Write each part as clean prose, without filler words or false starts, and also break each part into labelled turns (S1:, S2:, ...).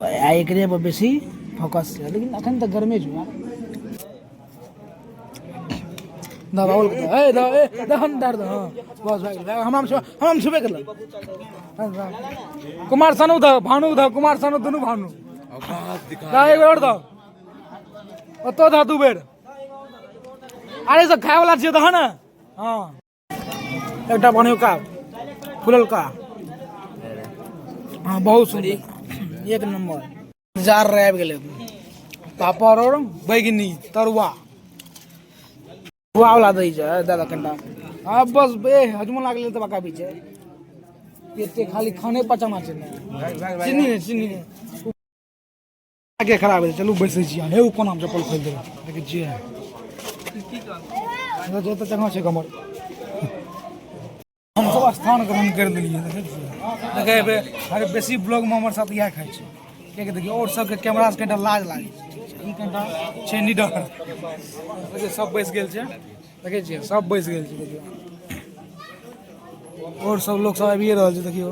S1: एकरे पर बेसी फोकस है, लेकिन अखन तक गर्मे छु यार। दबावल के ए दहन दर्द हां बस भाई हम छुबे करल। कुमार सानू द भानु द कुमार सानू दुनु भानु दा एक बेर द ओतो दा दू बेर। अरे सब खाए वाला छियै दहन हां एकटा बनियो का फुलल का हां बहुत सुंदर एक नंबर। जार रे आबि गेलै पापड़ और बैगनी तरुआ वाला दै छै दादा कनिटा। हाँ बस बे हजमो लागले त बाका बीचे एते खाली खाने पचाना छै ने चीनी ने आगे खराब है। चलू बैसे छी हे उ कोना हम चप्पल खोल देबै देखै छियै जे त जगह छै कमर हम सब स्थान ग्रहण कर देलिए देखै छियै। देखे अरे बेसी ब्लॉग में हमर साथ इएह खाइ छै कियाकि देखिए और सबके कैमरा से कनिटा लाज लागै छै ई कनिटा छै निडर देखिए सब बैस गेल छै देखै छियै सब बैस गेल छै देखियो और सब लोग सब आबिए रहल छै देखियो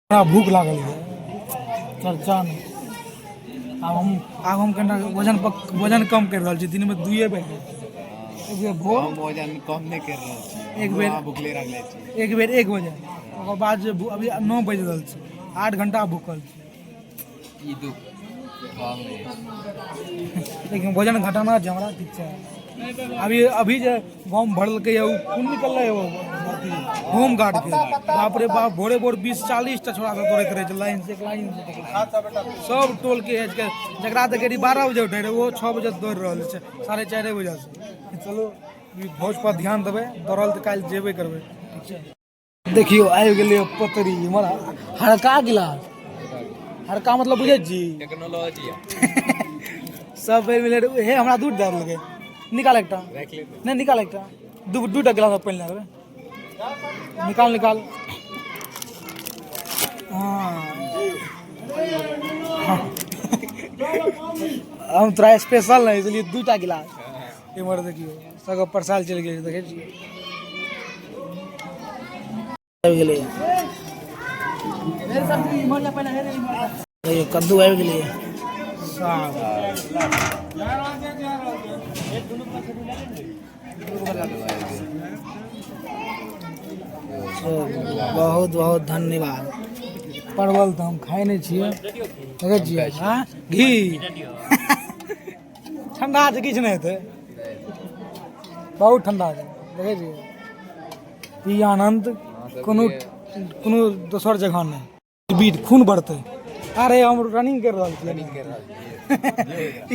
S1: बड़ा भूख लागल है चर्चा में। आब हम कनिटा वजन कम कर रहल छी दिन में 2 बेर एक बेर भोर वजन कम नहीं कर रहल छी एक बेर भूखले रखले छी एक बेर 1 बजे ओकर बाद जे अभी 9 बज रहल छै 8 घंटा भूखल छी ई दुख लेकिन वजन घटाना छै हमरा ठीक छै। अभी जे गाँव भरलकै है कोन निकललै है होम गार्ड के बाप रे बाप भोरे भोर 20-40 टा छोड़ा सब दौड़ैत रहे छै लाइन से सब टोल के जकरा देखे 12 बजे उठे रहे वो 6 बजे दौड़ रहल छै 4:30 बजे से। चलो भोज पर ध्यान देबै दौड़ल तऽ काल्हि जेबे करबै ठीक छै। देखियो आबि गेलै पतरी हमरा हड़का गिलास हड़का मतलब बुझे जी टेक्नोलॉजी सब मिले हे हमरा दूध दे लगे निकाल एकटा नहीं निकाल एकटा दूटा गिलास पानी लेबै निकाल हाँ हम तोरा स्पेशल नहीं इसलिए 2टा गिलास इमर देखियो सब परसाल चल गेल देखे छियै आबि गेलै कद्दू आबि गेलै साग बहुत बहुत धन्यवाद। परवल तो हम खाए नहीं छियै देखे छियै हाँ घी ठंडा छै किछु नहीं हेतै बहुत ठंडा छै देखे छियै ई आनंद कोनो दोसर जगह नहीं बीट खून बढ़तै। अरे हम रनिंग कर रहल छी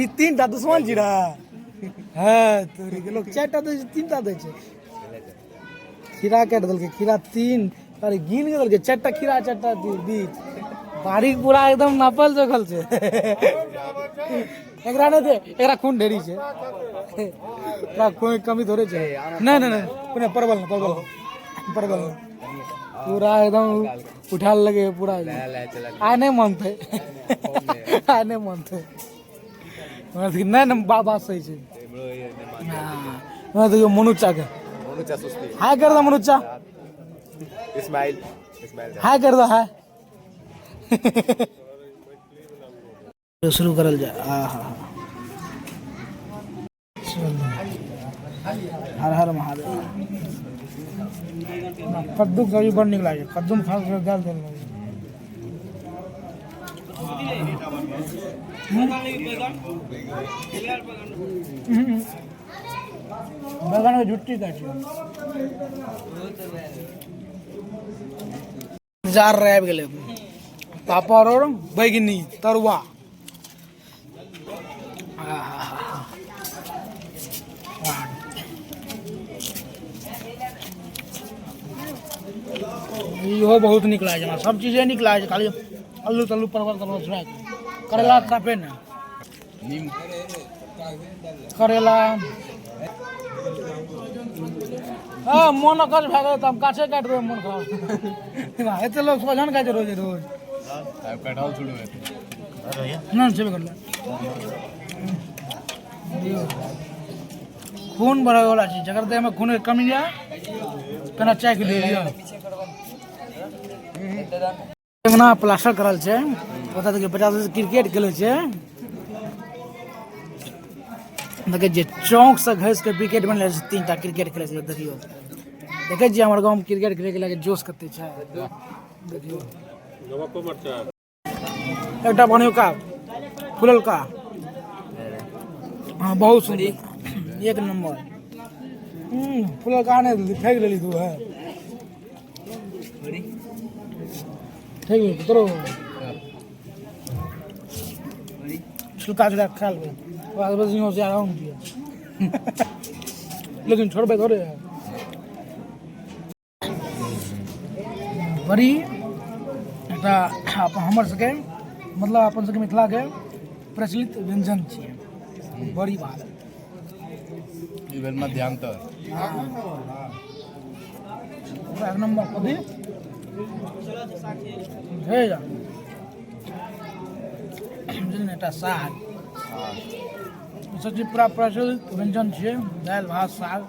S1: ई 3टा दुश्मन छी रहा है तोरी के लोग 4टा दै छै 3टा दै छै खीरा काट देलकै खीरा 3 अरे गिन के देलकै 4टा खीरा 4टा बीज बारीक पूरा एकदम नापल जोखल छै एकरा नहीं दे एकरा खून ढेरी छै एकरा कोई कमी थोड़े छै नहीं कोने परवल पूरा एकदम उठा लगे पूरा आय नहीं मानते नहीं बात सही है। हाँ देखियो मनुचा के हाय कर दो मनुचा इस्माइल हाय कर दो हाय शुरू करल जाए हर हर महादेव। कद्दू कभी बड़ निक लागे कद्दू में खास गाल देल बैगन में झुट्टी काटी जार रे आबि गेलै पापड़ और बैगनी तरुआ इहो बहुत निक लागे छै सब चीजे निक लागे छै खाली आलू तल्लू परवल छोड़ा करेला काफे ने करेला हाँ मन अकछ भए गेलै तऽ हम गाछे काटि देबै मन खराब एते लोग सोझन खाइ छै रोज नहीं छेबे करले खून बढ़े वाला चीज जकर देह में खून के कमी है कना चेक ले लियो। प्लास्टर करल छै पता देखिए 50 वर्ष क्रिकेट खेले छे देखिए जे चौक से घस के विकेट बनले 3टा क्रिकेट खेले छे देखियो देखे जी हमर गांव में क्रिकेट खेले के लागे जोश कते छै देखियो एकटा बनियो का फुलल का हां बहुत सुंदर एक नंबर फुलल का ने फेंक लेली तू है ठीक है तोरो छिलका छिलका खा ले बाद बस यूं से आराम किया लेकिन छोड़बे थोड़े बड़ी एकटा हमर सबके मतलब अपन सबके मिथिला के प्रचलित व्यंजन छियै बड़ी बात
S2: ई बेर मध्यांतर
S1: एक नंबर कथी हे जा एकटा साग सब्जी पूरा प्रचलित व्यंजन छियै दालि भात साग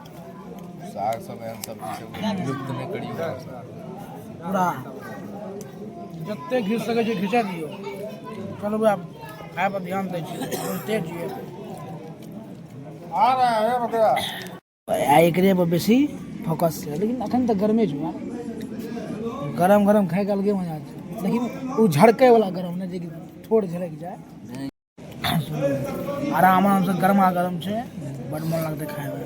S2: साग सब एहन सब्जी छै लुप्त नहि करियो
S1: पूरा जते घिच सकै छै घिचा दियौ चलू आब खाय पर ध्यान दै छियै बोलते छियै एकरे पर बेसी फोकस छै लेकिन अखन तऽ गर्मे छै गरम गरम खाय के अलगे मजा छै लेकिन ओ झड़कै वाला गरम नहि जे ठोर झलक जाए आराम से गरमा गरम छै बड़ मन लगतै खाय में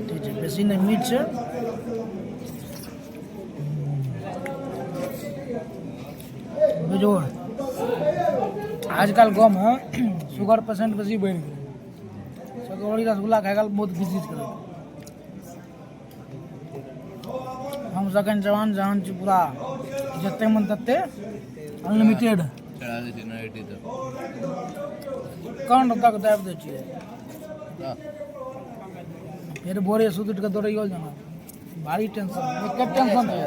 S1: ठीक छै बेसी नहि मीठ छै बुझो आजकल गाँव में शुगर पेशेंट बेसी बढ़ गए सकौड़ी रसगुल्ला खाए बहुत विजिट कर हम सखन जवान जहान छी पूरा जते मन तते अनलिमिटेड
S2: चढ़ा दै छै 90 तक
S1: कौन तक दाबि दै छियै फिर भोरे सुत उठ के दौड़ैयो जाना भारी टेंशन एक टेंशन है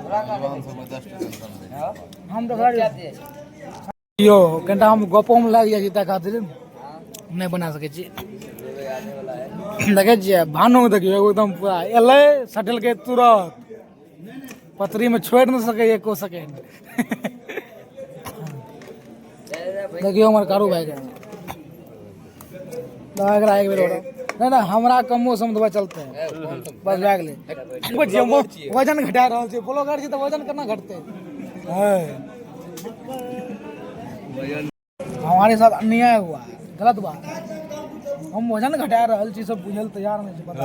S2: जवान सब 10 टेंशन है
S1: हम तो घर यो कनिटा हम गपो में लागि जाइ छी ता खातिर नहीं बना सके छी देखे छियै भानो देखियो एकदम पूरा एलै सटल के तुरंत पतरी में छोड़ न सके एको सेकंड देखियो हमर कारू भाई के दवा एकरा एक बेर नहीं ना हमरा कमो सम दवा चलते है बस भए गेलै वजन घटा रहल छै ब्लॉगर छै तऽ वजन केना घटते है हमारे साथ अन्याय हुआ गलत बात हम वजन घटा रहल छी सब बुझल तैयार नहीं छै पता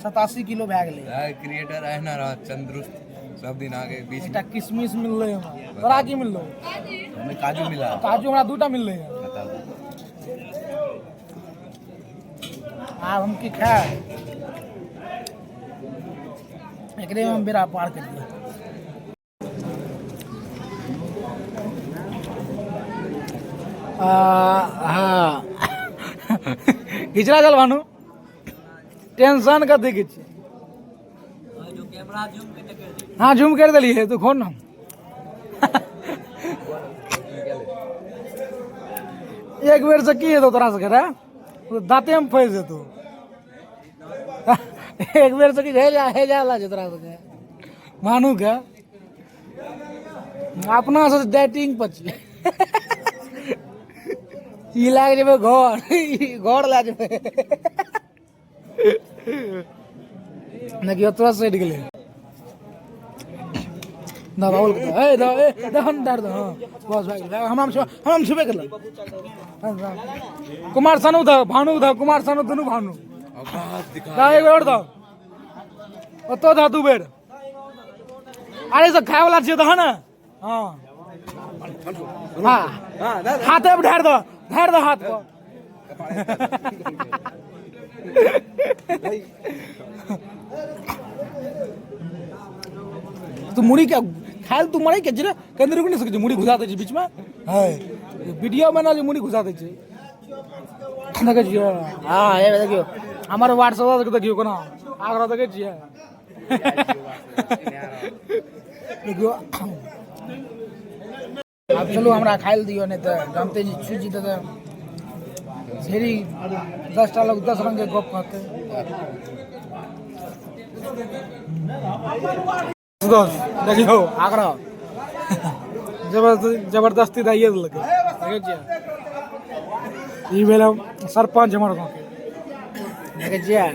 S1: 87 किलो भए गेलै
S2: क्रिएटर एहना रह तंदुरुस्त सब दिन आगे बीच
S1: एकटा किशमिश मिललै हमरा तोरा की मिललो
S2: हमें काजू मिला
S1: काजू हमरा 2टा मिललै है आब हम की खाए एकरे में बेरा पार कर दिया हाँ खिचड़ा चल भानु टेंशन कथी के छै हाँ जूम कर दिलिए तू खोल ना एक बेर से की हेतौ तोरा से करे दाँते में फंस जेतौ एक बेर से की हे जा ला छै तोरा से भानु के अपना से डाइटिंग पर छियै ई लाग जेबै घर ला जेबै देखियो तुरंत सटि गेलै बाबुल दहन डार दो बस भए गेलै हम छुबे करल कुमार सानू था भानु था कुमार सानू दुनू भानु एक बेर दो ओतो धा 2 बेर अरे सब खाय वाला छियै दहन हाँ हाँ हाथे पे ढार दो हाथ पर तू मुड़ी क्या खायल तू मरे के जरा केंद्र रुक नहीं सके मुड़ी घुसा दे बीच में है वीडियो बना ली मुड़ी घुसा दे देखे छियै हाँ ये देखियो हमारे व्हाट्सएप देखियो कोना आगरा देखे छियै देखियो अब चलो हमरा खाइल दियो नहीं तो जानते जी छुजी तो ढेरी 10टा लोग 10 रंग के गप कहते दोस्त देखियो आंकड़ा जबरदस्ती दैये देलकै देखै छियै ई भेल सरपंच हमर गाँव के देखै छियै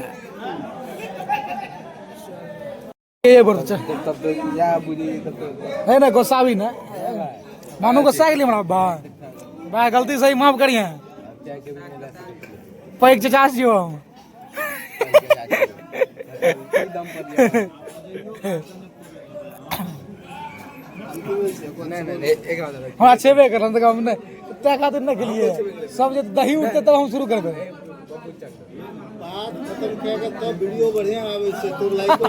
S1: ये बोल
S2: तब तो या बुझी तब तो
S1: है ना गुस्सा भी ना मानो गुस्सा के लिए हमारा भाई गलती सही माफ करिए
S2: क्या के
S1: पैक चचा जियो हम
S2: दम पर नहीं एक रात
S1: हाँ छेबे कर तो हम ने तय खातिर न खेलिए सब जे दही उठते तब हम शुरू करबे
S3: बात खत्म किया तब वीडियो बढ़िया आवे से तो लाइक को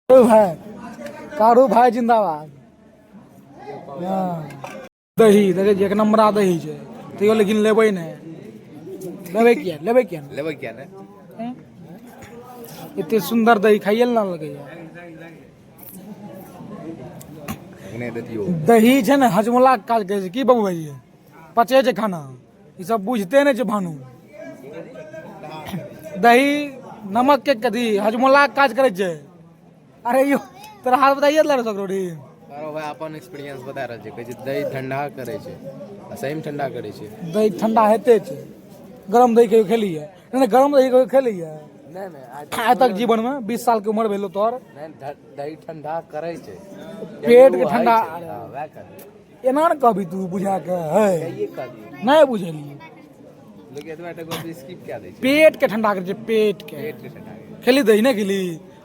S1: कारू भाई कारू भाई जिंदाबाद हाँ दही देखे एक नंबरा दही छै तैयो लेकिन लेबै नहीं लेबै किया
S2: लेबै क्या ने
S1: इतने सुंदर दही खाइए ना लगे
S2: नहीं देतियो
S1: दही छै ने हजमोला के काज करे छै की बाबू भाई पचे छै खाना ई सब बुझते नहीं छै भानु दही नमक के कथी हजमोला के काज करे छै अरे यो तोरा हाल बताइए ला सकरोड़ी
S2: अरे भाई अपन एक्सपीरियंस बता रहल छै कहै छै दही ठंडा करे छै आ सही में ठंडा करे छै
S1: दही ठंडा हेते छै गरम दही कहियो खेलिए नहीं गरम दही कहियो खेलिए
S2: नहीं
S1: आज तक जीवन में 20 साल के उम्र भेलो तोर
S2: नहीं दही ठंडा करे छै
S1: पेट के ठंडा
S2: वह कर
S1: एना न कहबी तू बुझा के है
S2: ये कर
S1: नहीं बुझलिए
S2: लेकिन एतबा टको स्किप क्या दै छै
S1: पेट के ठंडा करे छै पेट के
S2: पेट के ठंडा
S1: खेली दही नहीं खेली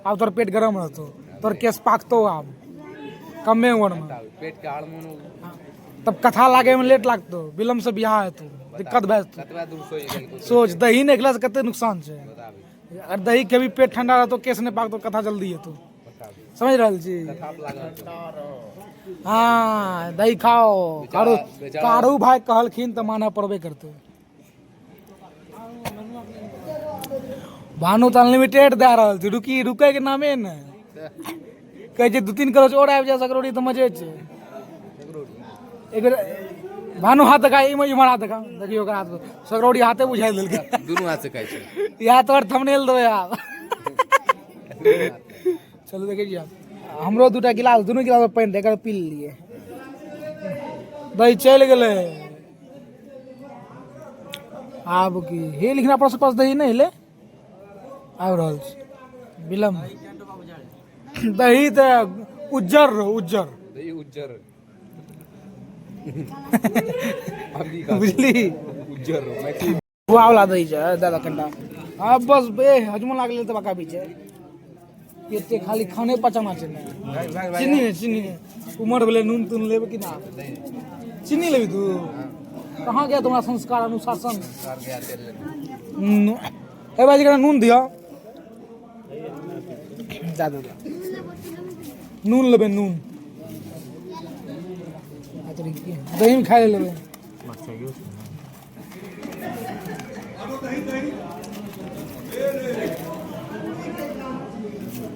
S1: अब तोर पेट गरम रहतो तोर केस पाकतो अब कमे उम्र में
S2: पेट के हार्मोन
S1: तब कथा लागे में लेट लागतो विलम्ब से बियाह हेतौ दिक्कत भए जेतौ
S2: कतबा दूर सोई गेल
S1: सोच दही नहीं खेला से कते नुकसान छै
S2: बताबी
S1: अगर दही के भी पेट ठंडा रहतो केस नहीं पाकतो कथा जल्दी हेतौ समझ रहल छी
S2: थाप लागल
S1: हाँ दही खाओ कारू कारू भाई कहलखिन तो माने पड़बे करते भानु तो अनलिमिटेड दे रहल छै रुकै के नामे ने कहै छै 2-3 करोड़ और आबि जाए सकरोड़ी तो मजे छै एक बेर भानु हाथ देखा इमहर हाथ देखा देखियो ओकर हाथ सकरोड़ी हाथे बुझाइ देलकै
S2: दुनू हाथ से खाइ छै
S1: या तोर थंबनेल देबै आब चलो देखै छियै हमरो दूटा गिलास दुनू गिलास में पानि देकर पी लिए दही चलि गेलै आब की हे लिखना अपना पास दही नहीं ले आबि रहल छै विलम्ब दही तऽ उज्जर रहो उज्जर
S2: दही उज्जर
S1: बुझली
S2: उज्जर मैथिली
S1: बुआ वाला दही छै दादा कंडा हाँ बस बे हजमो लागले तऽ बका भी छै एते खाली खाने पचाना छै ने चीनी नहीं उमर भेलै नून तून लेबै कि ना चीनी लेबी तू कहाँ गया तुम्हारा संस्कार अनुशासन
S2: कार गया तेल
S1: ए भाई जरा नून दिया ज्यादा नून लेबै नून दही में खाए लेबै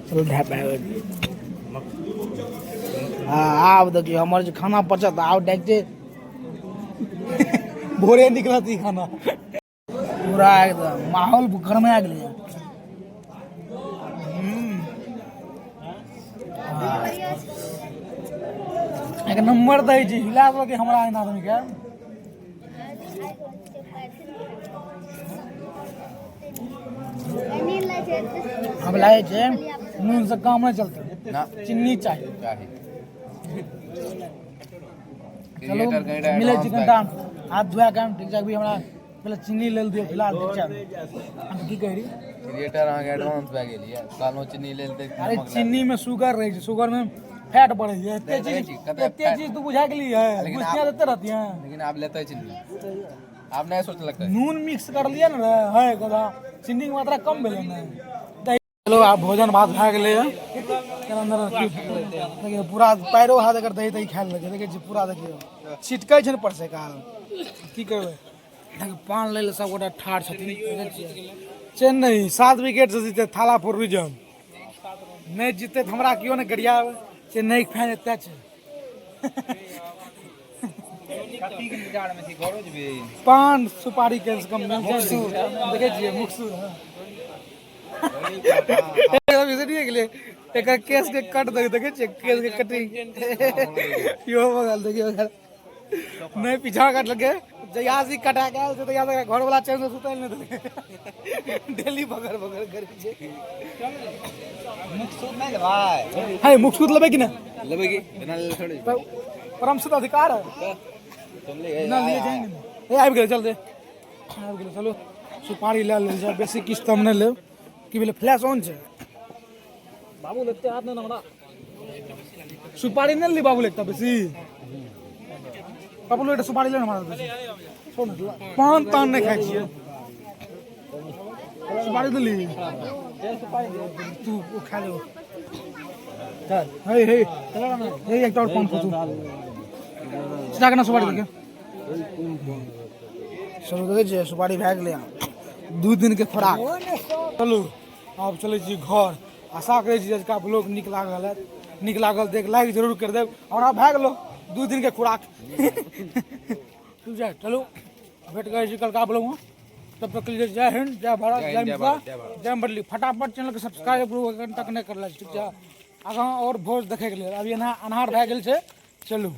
S1: चलो ढापा हाँ आब देखियो हमर जे खाना पचत आब डाइरेक्टे भोरे निकलत ई खाना पूरा एकदम माहौल गरमा गेलै एक नंबर दै छी हिला के हमरा एहन आदमी के हम लागे छै नून से काम नहीं चलते
S2: ना
S1: चीनी चाहिए
S2: चाही
S1: चलो
S2: क्रिएटर गैडा
S1: मिले चिकन दाम हाथ धोया के ठीक छै अभी हमरा पहले चीनी लेल दियो फिलहाल ठीक छै हम की कह रही
S2: क्रिएटर अहाँ के एडवांस भए गेल ये कानो चीनी लेल ते
S1: अरे चीनी में शुगर रहे छै शुगर में फैट बढ़े छै एते चीज तू बुझा गेली है बुझिया देते रहती है
S2: लेकिन आप लेते चीनी आप नहीं सोचलक
S1: नून मिक्स कर लिया ना है कदा चीनी के मात्रा कम भेलै ना चलो आप भोजन भात भए गेलै अंदर देखिए पूरा पैरो हाथ अगर दही दही खाए लगे देखिए पूरा देखियो छिटकै छै ने पर से काल की करबै पान ले सब गोटा ठाढ़ छथिन चेन्नई 7 विकेट से जीते थाला फोर रिजन नहीं जीते तो हमरा कियो ने गरिया चेन्नई के फैन एते छै पान सुपारी के कम देखे छियै मुखसू अभी से नहीं गेले एक केस के कट देखे छे केस के कटिंग यो बगल देखियो नहीं पीछा काट लगे जया से कटा के आयल से तो याद घर वाला चैन से सुतल नहीं दे डेली बगर बगर करे छे
S3: मुकसूद नहीं ले भाई
S1: हाय मुक्सूद लेबे कि ना
S2: लेबे की बिना ले थोड़ी
S1: परम से अधिकार है
S2: तुम ले
S1: ना लिए जाएंगे ए आबि गेल चल दे आबि गेल चलो सुपारी ले ले जा बेसी किस्त हम नहीं ले कि बोले फ्लैश ऑन छे बाबू लेते हाथ ना हमरा सुपारी नहीं ली बाबू लेता बेसी बाबू लेते सुपारी ले हमरा बेसी सुन पान तान नहीं खाई छिए सुपारी तो ली तू खा ले चल हे हे चला ना हे एक और पान फुटू सीधा करना सुपारी देखे चलो देखे जे सुपारी भाग ले 2 दिन के खुराक चलो अब चले छी घर आशा करे छी का ब्लॉग निक लागल है निक लागल देख लाइक जरूर कर देब हमरा भाग लो 2 दिन के खुराक तू जा चलो भेट गए छी कल का ब्लॉग में तब तक के लिए जय हिंद जय भारत जय मिथिला जय मंडली फटाफट चैनल के सब्सक्राइब करू अखन तक नहीं करला ठीक है आगा और भोज देखे के लिए अभी अन्हार भए गेल छै चलू